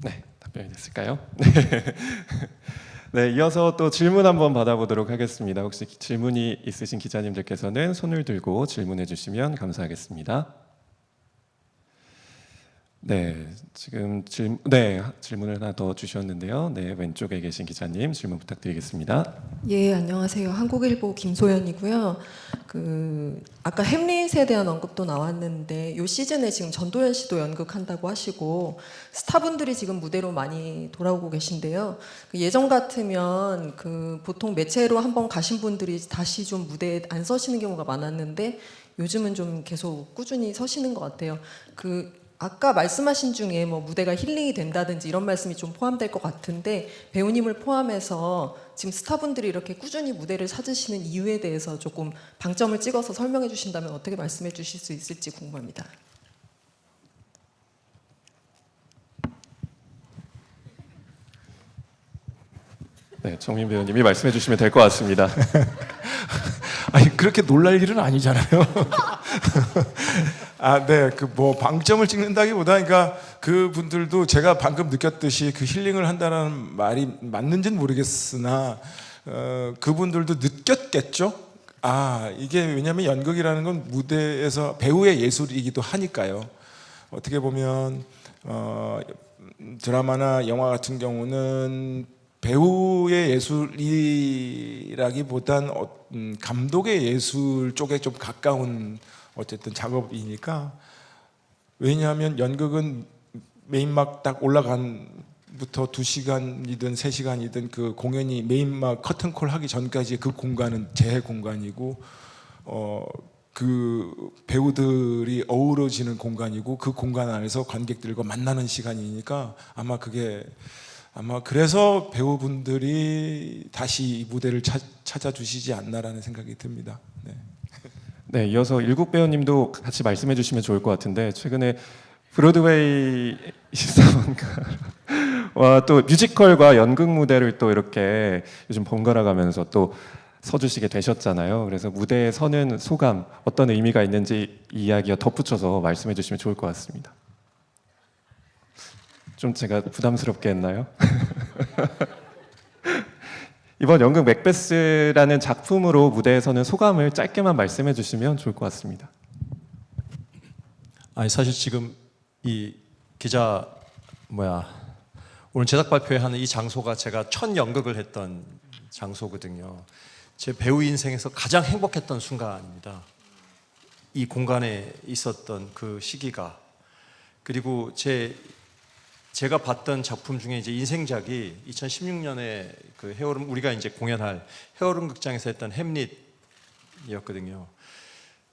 Speaker 1: 네, 답변이 됐을까요? 네. 네, 이어서 또 질문 한번 받아보도록 하겠습니다. 혹시 질문이 있으신 기자님들께서는 손을 들고 질문해 주시면 감사하겠습니다. 네, 지금 질문을 하나 더 주셨는데요. 네, 왼쪽에 계신 기자님 질문 부탁드리겠습니다.
Speaker 9: 예, 안녕하세요. 한국일보 김소연이고요. 아까 햄릿에 대한 언급도 나왔는데 요 시즌에 지금 전도연 씨도 연극한다고 하시고 스타분들이 지금 무대로 많이 돌아오고 계신데요. 예전 같으면 보통 매체로 한번 가신 분들이 다시 좀 무대에 안 서시는 경우가 많았는데 요즘은 좀 계속 꾸준히 서시는 것 같아요. 아까 말씀하신 중에 뭐 무대가 힐링이 된다든지 이런 말씀이 좀 포함될 것 같은데 배우님을 포함해서 지금 스타분들이 이렇게 꾸준히 무대를 찾으시는 이유에 대해서 조금 방점을 찍어서 설명해 주신다면 어떻게 말씀해 주실 수 있을지 궁금합니다.
Speaker 1: 네, 정민 배우님이 말씀해 주시면 될 것 같습니다.
Speaker 3: 아니 그렇게 놀랄 일은 아니잖아요. 네, 뭐 방점을 찍는다기보다, 그러니까 그 분들도 제가 방금 느꼈듯이 그 힐링을 한다는 말이 맞는지는 모르겠으나 그분들도 느꼈겠죠. 이게 왜냐하면 연극이라는 건 무대에서 배우의 예술이기도 하니까요. 어떻게 보면 드라마나 영화 같은 경우는 배우의 예술이라기보단 감독의 예술 쪽에 좀 가까운 어쨌든 작업이니까. 왜냐하면 연극은 메인막 딱 올라간부터 2시간이든 3시간이든 그 공연이 메인막 커튼콜 하기 전까지 그 공간은 제 공간이고 그 배우들이 어우러지는 공간이고 그 공간 안에서 관객들과 만나는 시간이니까 아마 그래서 배우분들이 다시 이 무대를 찾아주시지 않나라는 생각이 듭니다. 네.
Speaker 1: 네, 이어서 일국 배우님도 같이 말씀해 주시면 좋을 것 같은데 최근에 브로드웨이 24번가와 또 뮤지컬과 연극 무대를 또 이렇게 요즘 번갈아 가면서 또 서주시게 되셨잖아요. 그래서 무대에 서는 소감, 어떤 의미가 있는지 이 이야기와 덧붙여서 말씀해 주시면 좋을 것 같습니다. 좀 제가 부담스럽게 했나요? 이번 연극 맥베스라는 작품으로 무대에 서는 소감을 짧게만 말씀해 주시면 좋을 것 같습니다.
Speaker 5: 사실 지금 이 오늘 제작 발표회하는 이 장소가 제가 첫 연극을 했던 장소거든요. 제 배우 인생에서 가장 행복했던 순간입니다. 이 공간에 있었던 그 시기가. 그리고 제가 봤던 작품 중에 이제 인생작이 2016년에 그 헤어룸, 우리가 이제 공연할 헤어룸 극장에서 했던 햄릿이었거든요.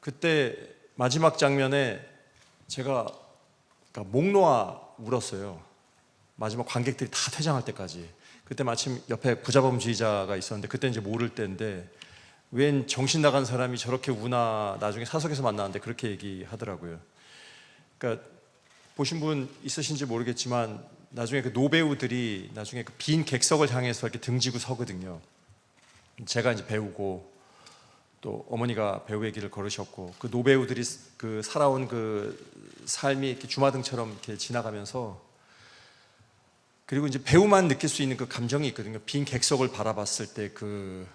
Speaker 5: 그때 마지막 장면에 제가 목 놓아 울었어요. 마지막 관객들이 다 퇴장할 때까지. 그때 마침 옆에 부자범주의자가 있었는데 그때 이제 모를 때인데 웬 정신 나간 사람이 저렇게 우나 나중에 사석에서 만나는데 그렇게 얘기하더라고요. 그러니까 보신 분 있으신지 모르겠지만 나중에 그 노배우들이 나중에 그 빈 객석을 향해서 이렇게 등지고 서거든요. 제가 이제 배우고 또 어머니가 배우의 길을 걸으셨고 그 노배우들이 그 살아온 그 삶이 이렇게 주마등처럼 이렇게 지나가면서 그리고 이제 배우만 느낄 수 있는 그 감정이 있거든요. 빈 객석을 바라봤을 때 그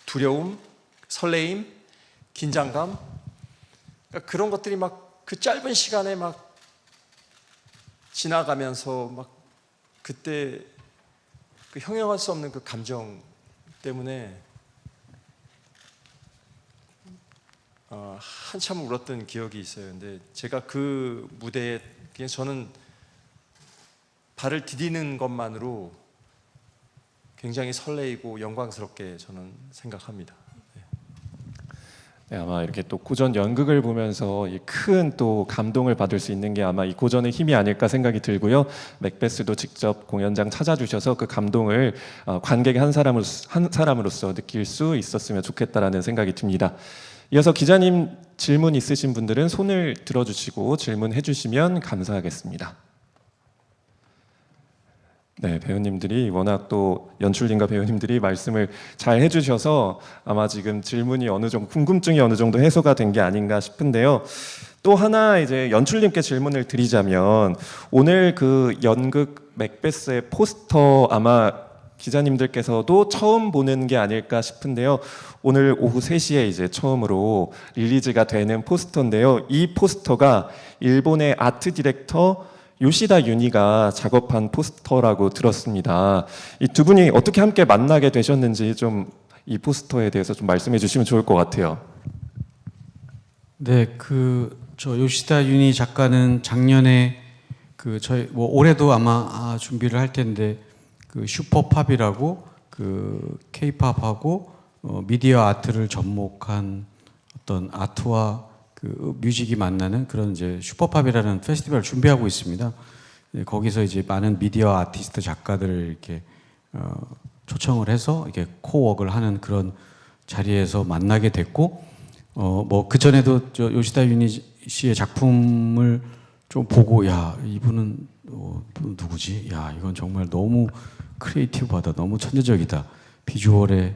Speaker 5: 두려움, 설레임, 긴장감, 그러니까 그런 것들이 막 그 짧은 시간에 막 지나가면서 막 그때 그 형용할 수 없는 그 감정 때문에 한참 울었던 기억이 있어요. 근데 제가 그 무대에 그냥 저는 발을 디디는 것만으로 굉장히 설레이고 영광스럽게 저는 생각합니다.
Speaker 1: 네, 아마 이렇게 또 고전 연극을 보면서 큰 또 감동을 받을 수 있는 게 아마 이 고전의 힘이 아닐까 생각이 들고요. 맥베스도 직접 공연장 찾아주셔서 그 감동을 관객의 한 사람으로서 느낄 수 있었으면 좋겠다라는 생각이 듭니다. 이어서 기자님 질문 있으신 분들은 손을 들어주시고 질문해 주시면 감사하겠습니다. 네, 배우님들이 워낙 또 연출님과 배우님들이 말씀을 잘 해주셔서 아마 지금 질문이 어느 정도, 궁금증이 어느 정도 해소가 된 게 아닌가 싶은데요. 또 하나 이제 연출님께 질문을 드리자면, 오늘 그 연극 맥베스의 포스터 아마 기자님들께서도 처음 보는 게 아닐까 싶은데요. 오늘 오후 3시에 이제 처음으로 릴리즈가 되는 포스터인데요. 이 포스터가 일본의 아트 디렉터 요시다 유니가 작업한 포스터라고 들었습니다. 이 두 분이 어떻게 함께 만나게 되셨는지 좀 이 포스터에 대해서 좀 말씀해 주시면 좋을 것 같아요.
Speaker 2: 네, 저 요시다 유니 작가는 작년에 저희 뭐 올해도 아마 준비를 할 텐데 슈퍼팝이라고 K-팝하고 미디어 아트를 접목한 어떤 아트와 뮤직이 만나는 그런 이제 슈퍼팝이라는 페스티벌을 준비하고 있습니다. 거기서 이제 많은 미디어 아티스트 작가들을 이렇게 초청을 해서 이렇게 코워크를 하는 그런 자리에서 만나게 됐고, 뭐 그 전에도 저 요시다 유니 씨의 작품을 좀 보고, 야, 이분은 누구지? 야, 이건 정말 너무 크리에이티브하다, 너무 천재적이다, 비주얼에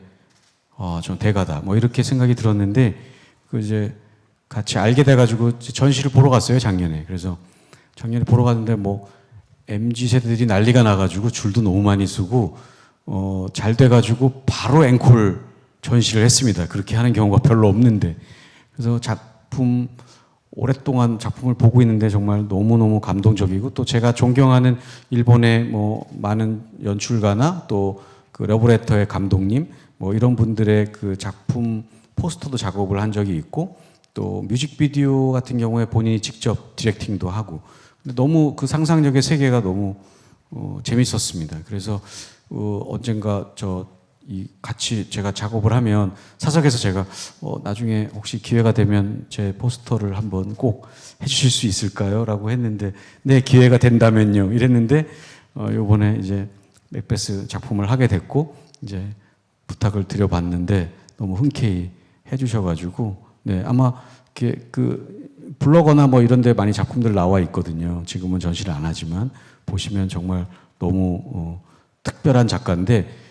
Speaker 2: 좀 대가다, 뭐 이렇게 생각이 들었는데 이제 같이 알게 돼가지고 전시를 보러 갔어요, 작년에. 그래서 작년에 보러 갔는데 뭐 MZ 세대들이 난리가 나가지고 줄도 너무 많이 쓰고 잘 돼가지고 바로 앵콜 전시를 했습니다. 그렇게 하는 경우가 별로 없는데. 그래서 오랫동안 작품을 보고 있는데 정말 너무너무 감동적이고, 또 제가 존경하는 일본의 뭐 많은 연출가나 또 러브레터의 감독님 뭐 이런 분들의 작품 포스터도 작업을 한 적이 있고, 또 뮤직비디오 같은 경우에 본인이 직접 디렉팅도 하고, 근데 너무 상상력의 세계가 너무 재밌었습니다. 그래서 언젠가 같이 제가 작업을 하면 사석에서 제가 나중에 혹시 기회가 되면 제 포스터를 한번 꼭 해주실 수 있을까요? 라고 했는데, 네, 기회가 된다면요 이랬는데, 요번에 이제 맥베스 작품을 하게 됐고 이제 부탁을 드려봤는데 너무 흔쾌히 해주셔가지고, 네, 아마 블로거나 뭐 이런 데 많이 작품들 나와 있거든요. 지금은 전시를 안 하지만 보시면 정말 너무 특별한 작가인데,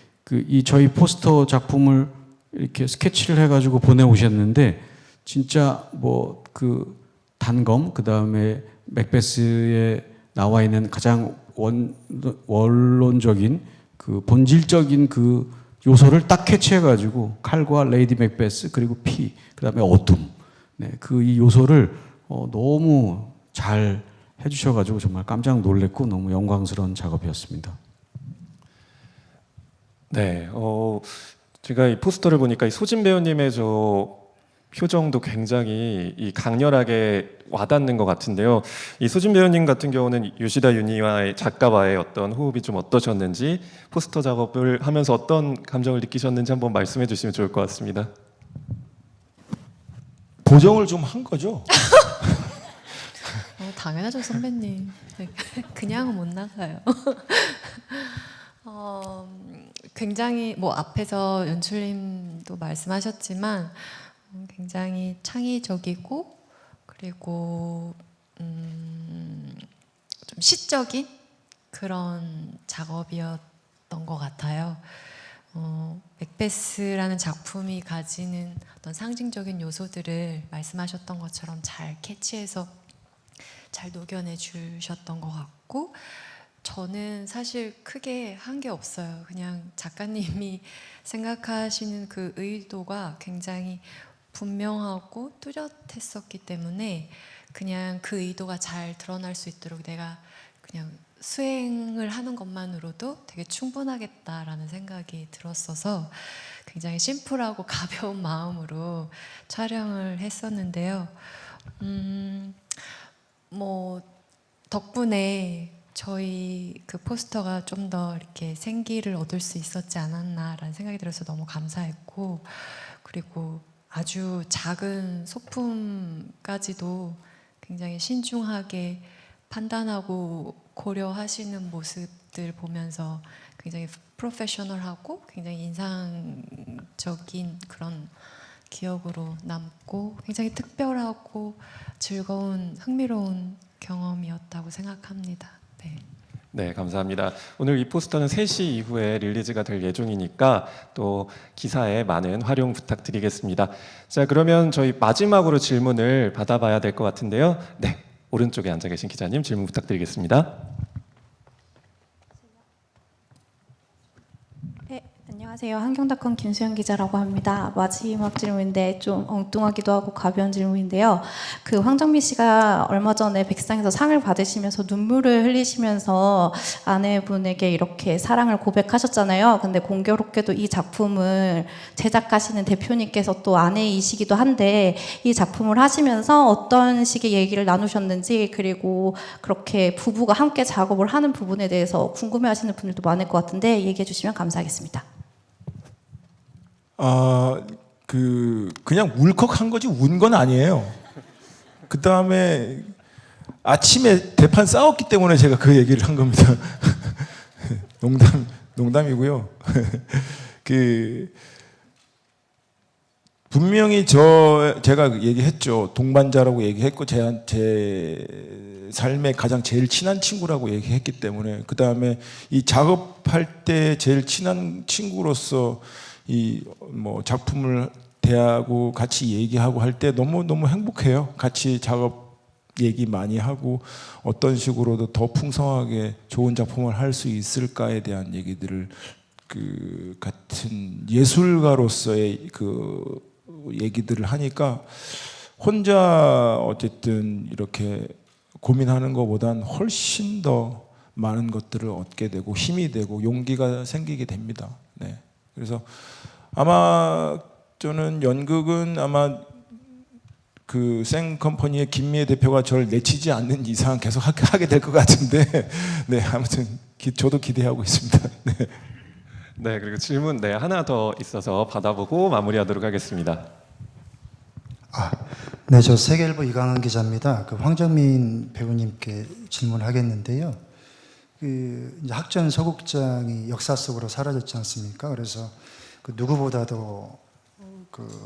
Speaker 2: 저희 포스터 작품을 이렇게 스케치를 해가지고 보내오셨는데, 진짜 뭐 단검, 그 다음에 맥베스에 나와 있는 가장 원론적인 본질적인 요소를 딱 캐치해가지고 칼과 레이디 맥베스 그리고 피, 그 다음에 어둠, 네, 이 요소를 너무 잘 해주셔가지고 정말 깜짝 놀랐고 너무 영광스러운 작업이었습니다.
Speaker 1: 네, 제가 이 포스터를 보니까 이 소진 배우님의 표정도 굉장히 강렬하게 와닿는 것 같은데요. 이 소진 배우님 같은 경우는 요시다 유니와의 작가와의 어떤 호흡이 좀 어떠셨는지, 포스터 작업을 하면서 어떤 감정을 느끼셨는지 한번 말씀해 주시면 좋을 것 같습니다.
Speaker 3: 보정을 좀 한 거죠?
Speaker 4: 당연하죠, 선배님. 그냥은 못 나가요. 굉장히 뭐 앞에서 연출님도 말씀하셨지만 굉장히 창의적이고, 그리고 좀 시적인 그런 작업이었던 것 같아요. 맥베스라는 작품이 가지는 어떤 상징적인 요소들을 말씀하셨던 것처럼 잘 캐치해서 잘 녹여내 주셨던 것 같고, 저는 사실 크게 한 게 없어요. 그냥 작가님이 생각하시는 그 의도가 굉장히 분명하고 뚜렷했었기 때문에 그냥 그 의도가 잘 드러날 수 있도록 내가 그냥 수행을 하는 것만으로도 되게 충분하겠다라는 생각이 들었어서 굉장히 심플하고 가벼운 마음으로 촬영을 했었는데요. 뭐 덕분에 저희 포스터가 좀 더 이렇게 생기를 얻을 수 있었지 않았나라는 생각이 들어서 너무 감사했고, 그리고 아주 작은 소품까지도 굉장히 신중하게 판단하고 고려하시는 모습들 보면서 굉장히 프로페셔널하고 굉장히 인상적인 그런 기억으로 남고, 굉장히 특별하고 즐거운 흥미로운 경험이었다고 생각합니다. 네.
Speaker 1: 네, 감사합니다. 오늘 이 포스터는 3시 이후에 릴리즈가 될 예정이니까 또 기사에 많은 활용 부탁드리겠습니다. 자, 그러면 저희 마지막으로 질문을 받아봐야 될 것 같은데요. 네, 오른쪽에 앉아 계신 기자님 질문 부탁드리겠습니다.
Speaker 8: 네, 안녕하세요. 한경닷컴 김수영 기자라고 합니다. 마지막 질문인데 좀 엉뚱하기도 하고 가벼운 질문인데요. 그 황정민 씨가 얼마 전에 백상에서 상을 받으시면서 눈물을 흘리시면서 아내분에게 이렇게 사랑을 고백하셨잖아요. 근데 공교롭게도 이 작품을 제작하시는 대표님께서 또 아내이시기도 한데 이 작품을 하시면서 어떤 식의 얘기를 나누셨는지, 그리고 그렇게 부부가 함께 작업을 하는 부분에 대해서 궁금해하시는 분들도 많을 것 같은데 얘기해 주시면 감사하겠습니다.
Speaker 3: 그냥 울컥한 거지 운 건 아니에요. 그 다음에 아침에 대판 싸웠기 때문에 제가 그 얘기를 한 겁니다. 농담이고요. 분명히 제가 얘기했죠. 동반자라고 얘기했고 제 삶에 가장 제일 친한 친구라고 얘기했기 때문에, 그 다음에 이 작업할 때 제일 친한 친구로서 이 뭐 작품을 대하고 같이 얘기하고 할 때 너무 행복해요. 같이 작업 얘기 많이 하고 어떤 식으로도 더 풍성하게 좋은 작품을 할 수 있을까에 대한 얘기들을 같은 예술가로서의 얘기들을 하니까 혼자 어쨌든 이렇게 고민하는 것보단 훨씬 더 많은 것들을 얻게 되고 힘이 되고 용기가 생기게 됩니다. 네. 그래서 아마 저는 연극은 아마 그 생컴퍼니의 김미애 대표가 저를 내치지 않는 이상 계속 하게 될 것 같은데, 네, 아무튼 저도 기대하고 있습니다. 네.
Speaker 1: 네, 그리고 질문 하나 더 있어서 받아보고 마무리하도록 하겠습니다.
Speaker 10: 네, 저 세계일보 이강은 기자입니다. 황정민 배우님께 질문하겠는데요. 이제 학전 서국장이 역사 속으로 사라졌지 않습니까? 그래서 누구보다도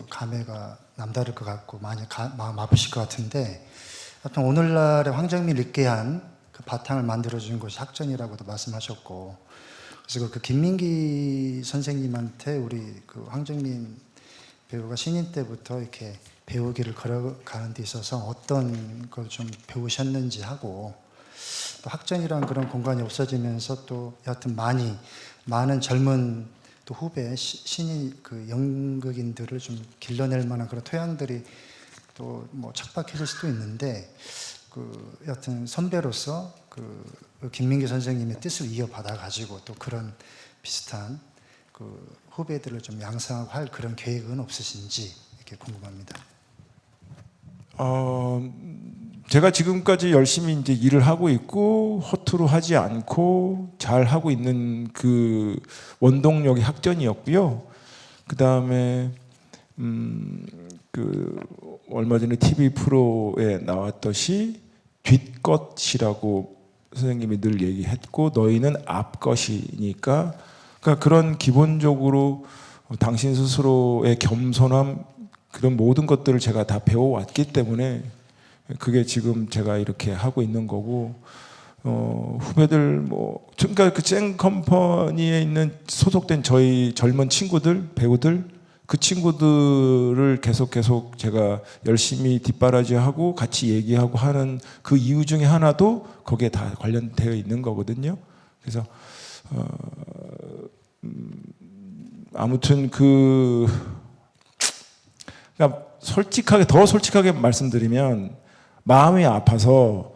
Speaker 10: 감회가 남다를 것 같고 많이 마음 아프실 것 같은데, 하여튼 오늘날의 황정민을 있게 한 그 바탕을 만들어준 것이 학전이라고도 말씀하셨고, 그래서 김민기 선생님한테 우리 황정민 배우가 신인 때부터 이렇게 배우기를 걸어가는 데 있어서 어떤 걸 좀 배우셨는지 하고, 또 학전이란 그런 공간이 없어지면서 또 여하튼 많은 젊은 또 후배 신인 연극인들을 좀 길러낼 만한 그런 토양들이 또 뭐 척박해질 수도 있는데, 여하튼 선배로서 김민기 선생님의 뜻을 이어받아 가지고 또 그런 비슷한 후배들을 좀 양성하고 할 그런 계획은 없으신지 이렇게 궁금합니다.
Speaker 3: 제가 지금까지 열심히 이제 일을 하고 있고 허투루 하지 않고 잘 하고 있는 그 원동력이 학전이었고요. 그 다음에 얼마 전에 TV 프로에 나왔듯이 뒷것이라고 선생님이 늘 얘기했고, 너희는 앞것이니까, 그러니까 그런 기본적으로 당신 스스로의 겸손함, 그런 모든 것들을 제가 다 배워왔기 때문에 그게 지금 제가 이렇게 하고 있는 거고, 후배들 그러니까 그 생컴퍼니에 있는 소속된 저희 젊은 친구들, 배우들, 그 친구들을 계속 제가 열심히 뒷바라지하고 같이 얘기하고 하는 그 이유 중에 하나도 거기에 다 관련되어 있는 거거든요. 그래서 아무튼 그러니까 더 솔직하게 말씀드리면 마음이 아파서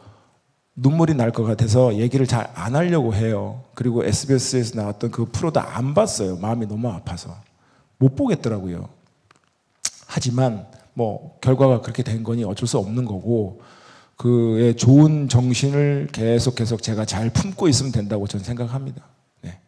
Speaker 3: 눈물이 날 것 같아서 얘기를 잘 안 하려고 해요. 그리고 SBS에서 나왔던 그 프로도 안 봤어요. 마음이 너무 아파서 못 보겠더라고요. 하지만 결과가 그렇게 된 거니 어쩔 수 없는 거고, 그의 좋은 정신을 계속 제가 잘 품고 있으면 된다고 저는 생각합니다. 네.